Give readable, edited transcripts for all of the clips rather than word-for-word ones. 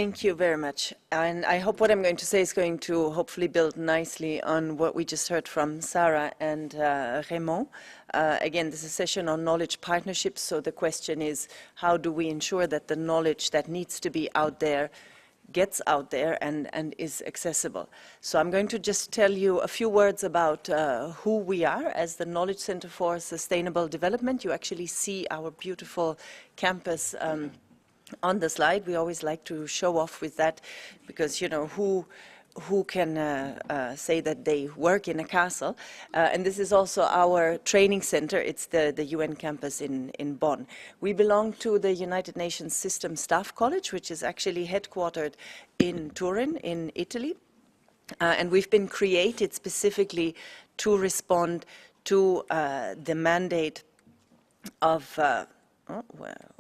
Thank you very much. And I hope what I'm going to say is going to hopefully build nicely on what we just heard from Sarah and Raymond. Again, this is a session on knowledge partnerships, so the question is, how do we ensure that the knowledge that needs to be out there gets out there and is accessible? So I'm going to just tell you a few words about who we are as the Knowledge Center for Sustainable Development. You actually see our beautiful campus on the slide. We always like to show off with that because, you know, who can say that they work in a castle? And this is also our training center. It's the UN campus in Bonn. We belong to the United Nations System Staff College, which is actually headquartered in Turin, in Italy. And we've been created specifically to respond to the mandate of, where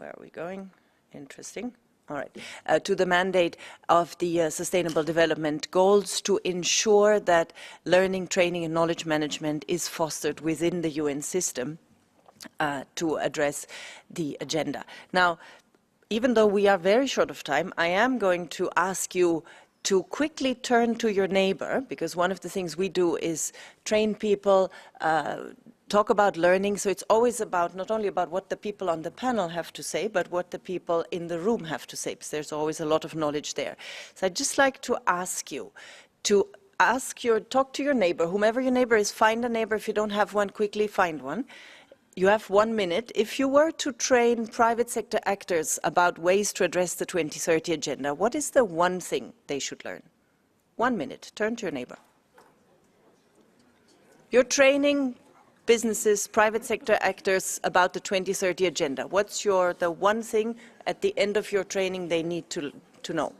are we going? Interesting. All right. To the mandate of the Sustainable Development Goals to ensure that learning, training and knowledge management is fostered within the UN system to address the agenda. Now, even though we are very short of time, I am going to ask you to quickly turn to your neighbor, because one of the things we do is train people, talk about learning, so it's always about, not only about what the people on the panel have to say, but what the people in the room have to say, because there's always a lot of knowledge there. So I'd just like to ask you to talk to your neighbor, whomever your neighbor is, find a neighbor. If you don't have one, quickly find one. You have 1 minute. If you were to train private sector actors about ways to address the 2030 agenda, what is the one thing they should learn? 1 minute. Turn to your neighbor. You're training businesses, private sector actors about the 2030 agenda. What's the one thing at the end of your training they need to know?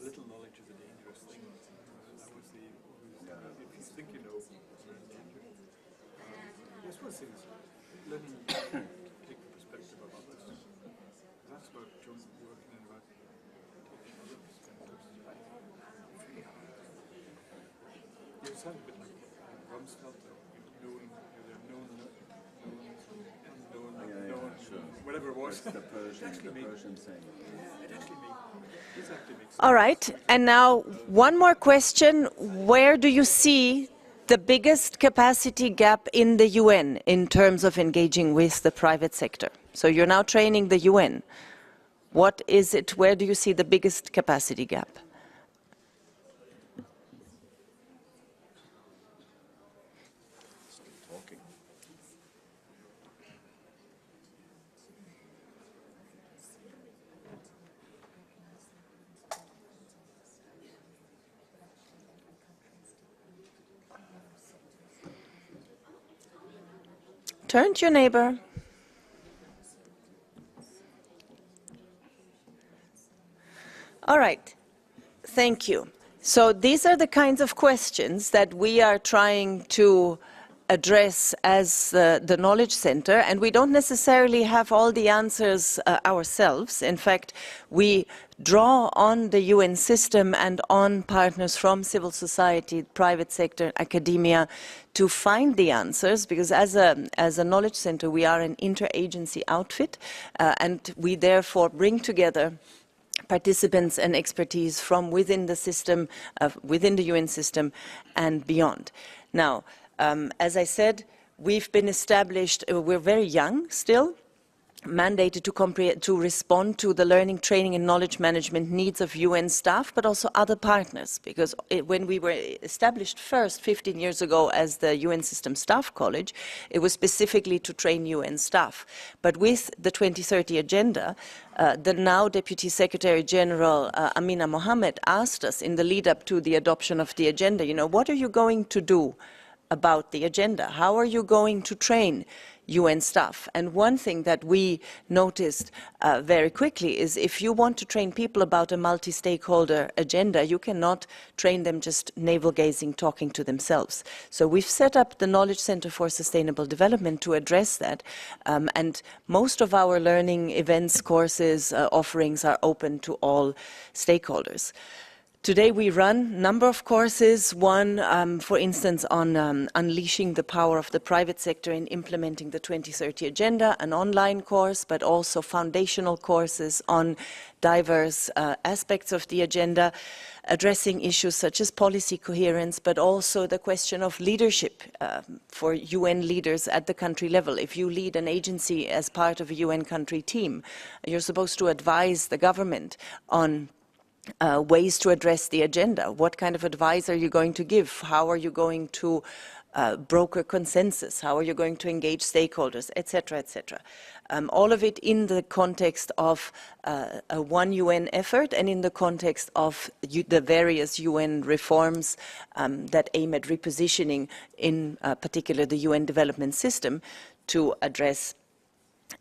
Little knowledge is a dangerous thing. That was the, if you think you know, yes, one thing is learning to take the perspective of others. That's about joint working and about taking other perspectives. You sound a bit like Rumsfeld, knowing, whatever it was. The Persian saying. It actually makes sense. All right, and now one more question. Where do you see the biggest capacity gap in the UN in terms of engaging with the private sector? So you're now training the UN. What is it, where do you see the biggest capacity gap? Turn to your neighbor. All right, thank you. So these are the kinds of questions that we are trying to address as the Knowledge Center, and we don't necessarily have all the answers ourselves. In fact, we draw on the UN system and on partners from civil society, private sector, academia, to find the answers, because as a Knowledge Center, we are an interagency outfit, and we therefore bring together participants and expertise from within the system, within the UN system and beyond. Now, as I said, we've been established, we're very young still, mandated to respond to the learning, training and knowledge management needs of UN staff, but also other partners, because when we were established first 15 years ago as the UN System Staff College, it was specifically to train UN staff. But with the 2030 agenda, the now Deputy Secretary General Amina Mohammed asked us in the lead up to the adoption of the agenda, you know, what are you going to do about the agenda? How are you going to train UN staff? And one thing that we noticed very quickly is if you want to train people about a multi-stakeholder agenda, you cannot train them just navel-gazing, talking to themselves. So we've set up the Knowledge Center for Sustainable Development to address that, and most of our learning events, courses, offerings are open to all stakeholders. Today we run a number of courses, one, for instance, on unleashing the power of the private sector in implementing the 2030 Agenda, an online course, but also foundational courses on diverse aspects of the agenda, addressing issues such as policy coherence, but also the question of leadership for UN leaders at the country level. If you lead an agency as part of a UN country team, you're supposed to advise the government on ways to address the agenda. What kind of advice are you going to give? How are you going to broker consensus? How are you going to engage stakeholders, etc., etc.? All of it in the context of a one UN effort and in the context of the various UN reforms that aim at repositioning, in particular, the UN development system to address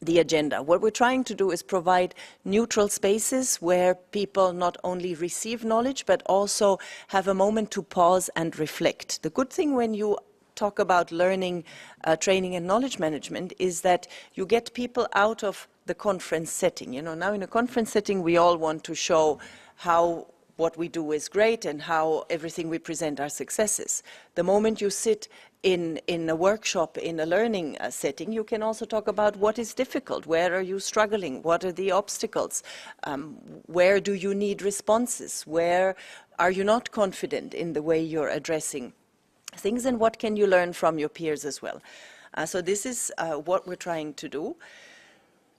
the agenda. What we're trying to do is provide neutral spaces where people not only receive knowledge, but also have a moment to pause and reflect. The good thing when you talk about learning, training and knowledge management is that you get people out of the conference setting. You know, now in a conference setting, we all want to show how what we do is great and how everything we present are successes. The moment you sit in a workshop, in a learning setting, you can also talk about what is difficult, where are you struggling, what are the obstacles, where do you need responses, where are you not confident in the way you're addressing things, and what can you learn from your peers as well. So this is what we're trying to do.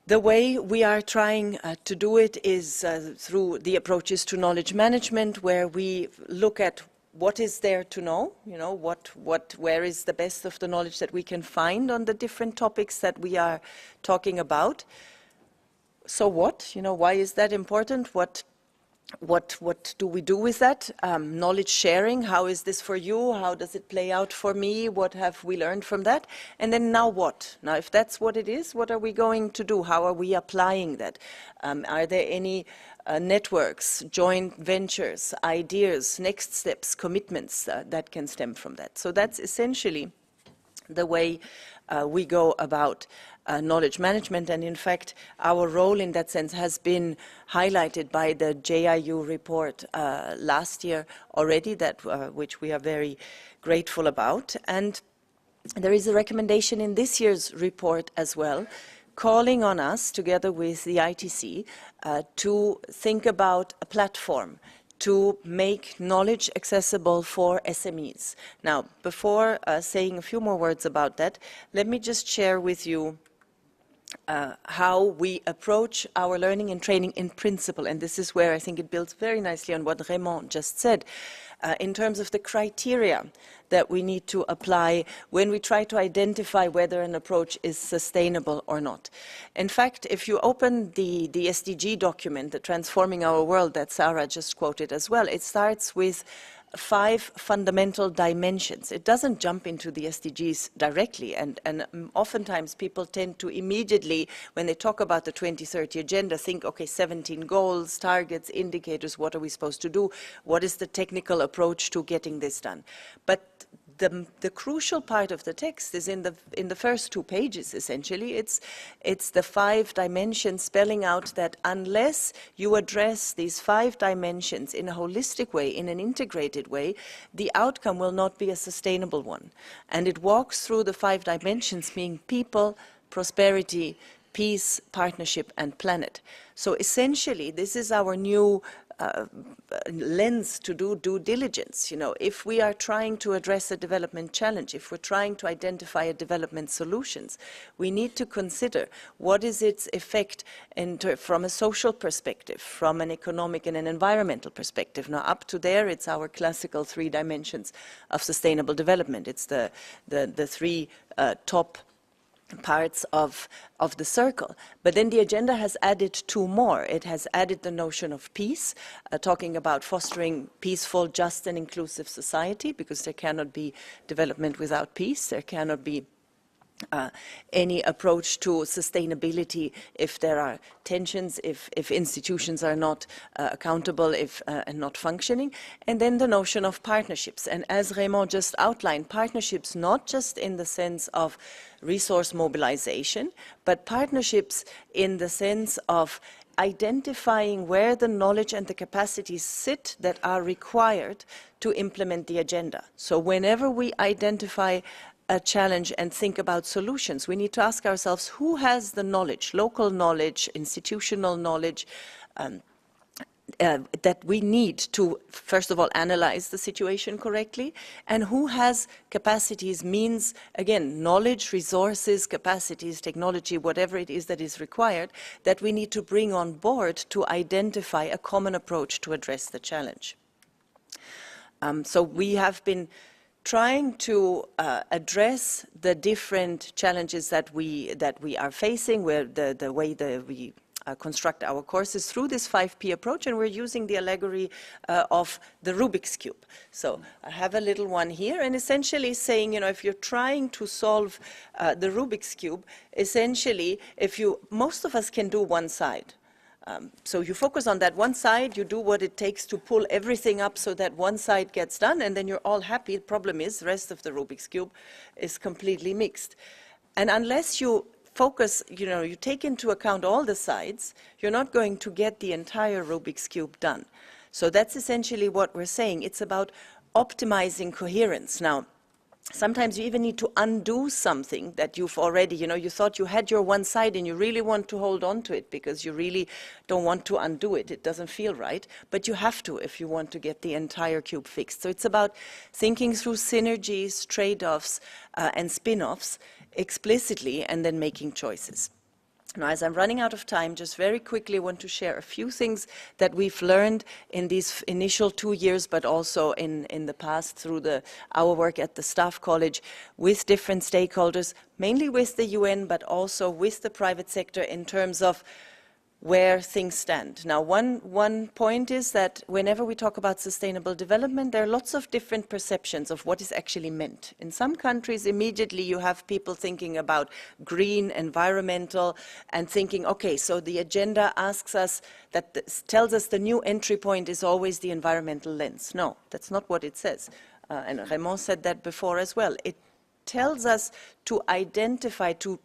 The way we are trying to do it is through the approaches to knowledge management, where we look at what is there to know, you know, where is the best of the knowledge that we can find on the different topics that we are talking about. So what, you know, why is that important? What do we do with that? Knowledge sharing, how is this for you? How does it play out for me? What have we learned from that? And then now what? Now, if that's what it is, what are we going to do? How are we applying that? Are there any networks, joint ventures, ideas, next steps, commitments that can stem from that? So that's essentially the way we go about knowledge management, and in fact our role in that sense has been highlighted by the JIU report last year already, that which we are very grateful about. And there is a recommendation in this year's report as well, calling on us, together with the ITC, to think about a platform to make knowledge accessible for SMEs. Now, before saying a few more words about that, let me just share with you how we approach our learning and training in principle, and this is where I think it builds very nicely on what Raymond just said, in terms of the criteria that we need to apply when we try to identify whether an approach is sustainable or not. In fact, if you open the SDG document, the Transforming Our World that Sarah just quoted as well, it starts with 5 fundamental dimensions. It doesn't jump into the SDGs directly, and oftentimes people tend to immediately, when they talk about the 2030 Agenda, think, okay, 17 goals, targets, indicators, what are we supposed to do? What is the technical approach to getting this done? But the crucial part of the text is in the first 2 pages, essentially. It's the 5 dimensions, spelling out that unless you address these 5 dimensions in a holistic way, in an integrated way, the outcome will not be a sustainable one. And it walks through the 5 dimensions, being people, prosperity, peace, partnership, and planet. So essentially, this is our new lens to do due diligence. You know, if we are trying to address a development challenge, if we're trying to identify a development solutions, we need to consider what is its effect from a social perspective, from an economic and an environmental perspective. Now, up to there, it's our classical 3 dimensions of sustainable development. It's the 3 top parts of the circle. But then the agenda has added 2 more. It has added the notion of peace, talking about fostering peaceful, just and inclusive society, because there cannot be development without peace. There cannot be any approach to sustainability if there are tensions, if institutions are not accountable, and not functioning. And then the notion of partnerships. And as Raymond just outlined, partnerships not just in the sense of resource mobilization, but partnerships in the sense of identifying where the knowledge and the capacities sit that are required to implement the agenda. So whenever we identify a challenge and think about solutions, we need to ask ourselves, who has the knowledge, local knowledge, institutional knowledge, that we need to, first of all, analyze the situation correctly, and who has capacities, means, again, knowledge, resources, capacities, technology, whatever it is that is required, that we need to bring on board to identify a common approach to address the challenge. So we have been trying to address the different challenges that we are facing, where the way that we construct our courses through this 5P approach, and we're using the allegory of the Rubik's Cube. So I have a little one here, and essentially saying, you know, if you're trying to solve the Rubik's Cube, essentially, most of us can do one side. So you focus on that one side, you do what it takes to pull everything up so that one side gets done, and then you're all happy. The problem is the rest of the Rubik's Cube is completely mixed. And unless you focus, you know, you take into account all the sides, you're not going to get the entire Rubik's Cube done. So that's essentially what we're saying. It's about optimizing coherence. Now, sometimes you even need to undo something that you've already, you know, you thought you had your one side and you really want to hold on to it because you really don't want to undo it. It doesn't feel right, but you have to if you want to get the entire cube fixed. So it's about thinking through synergies, trade-offs, and spin-offs explicitly, and then making choices. Now, as I'm running out of time, just very quickly want to share a few things that we've learned in these initial 2 years, but also in the past through our work at the Staff College with different stakeholders, mainly with the UN, but also with the private sector in terms of where things stand. Now, one point is that whenever we talk about sustainable development, there are lots of different perceptions of what is actually meant. In some countries, immediately you have people thinking about green, environmental, and thinking, okay, so the agenda asks us, tells us the new entry point is always the environmental lens. No, that's not what it says. And Raymond said that before as well. It tells us to identify, to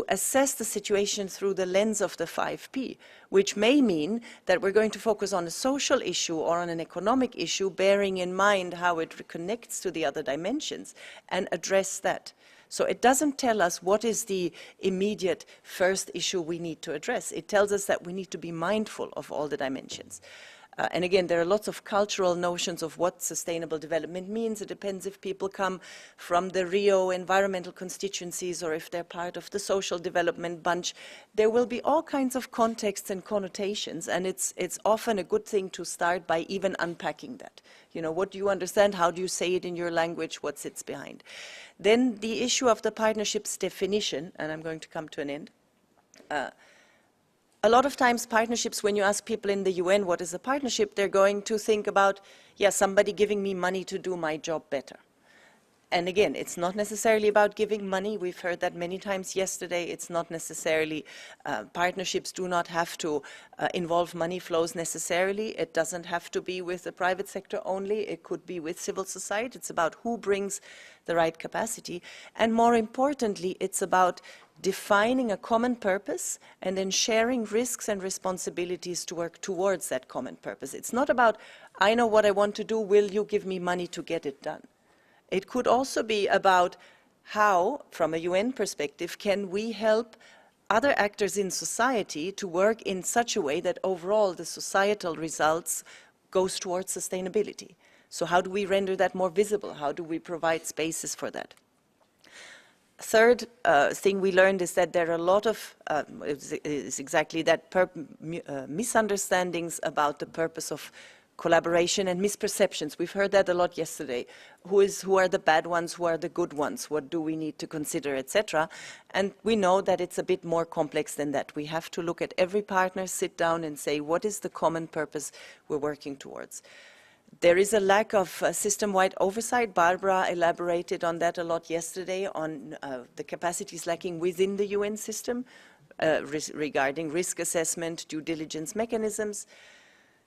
assess the situation through the lens of the 5P, which may mean that we're going to focus on a social issue or on an economic issue, bearing in mind how it connects to the other dimensions, and address that. So it doesn't tell us what is the immediate first issue we need to address. It tells us that we need to be mindful of all the dimensions. And again, there are lots of cultural notions of what sustainable development means. It depends if people come from the Rio environmental constituencies or if they're part of the social development bunch. There will be all kinds of contexts and connotations, and it's often a good thing to start by even unpacking that. You know, what do you understand? How do you say it in your language? What sits behind? Then the issue of the partnership's definition, and I'm going to come to an end. A lot of times partnerships, when you ask people in the UN what is a partnership, they're going to think about, yeah, somebody giving me money to do my job better. And again, it's not necessarily about giving money. We've heard that many times yesterday. It's not necessarily, partnerships do not have to involve money flows necessarily. It doesn't have to be with the private sector only. It could be with civil society. It's about who brings the right capacity. And more importantly, it's about defining a common purpose and then sharing risks and responsibilities to work towards that common purpose. It's not about, I know what I want to do, will you give me money to get it done? It could also be about how, from a UN perspective, can we help other actors in society to work in such a way that overall the societal results goes towards sustainability. So how do we render that more visible? How do we provide spaces for that? Third thing we learned is that there are a lot of, is exactly that, misunderstandings about the purpose of collaboration and misperceptions. We've heard that a lot yesterday. Who are the bad ones? Who are the good ones? What do we need to consider, etc.? And we know that it's a bit more complex than that. We have to look at every partner, sit down and say, what is the common purpose we're working towards? There is a lack of system-wide oversight. Barbara elaborated on that a lot yesterday, on the capacities lacking within the UN system regarding risk assessment, due diligence mechanisms.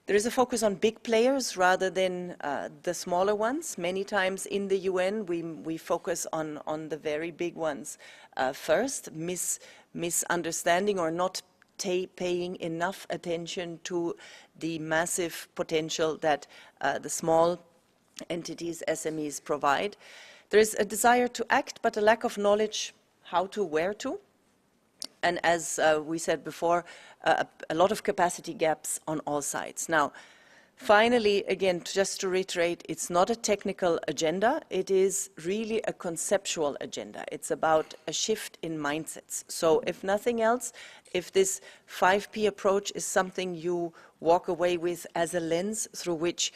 There is a focus on big players rather than the smaller ones. Many times in the UN, we focus on the very big ones first, misunderstanding or not paying enough attention to the massive potential that the small entities, SMEs, provide. There is a desire to act, but a lack of knowledge how to, where to. And as we said before, a lot of capacity gaps on all sides. Now, finally, again, just to reiterate, it's not a technical agenda. It is really a conceptual agenda. It's about a shift in mindsets. So if nothing else, if this 5P approach is something you walk away with as a lens through which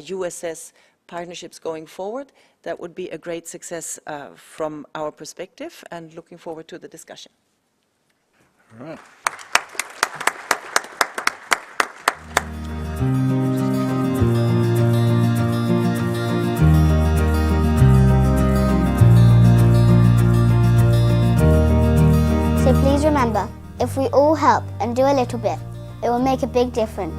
you assess partnerships going forward, that would be a great success from our perspective, and looking forward to the discussion. All right. So please remember, if we all help and do a little bit, it will make a big difference.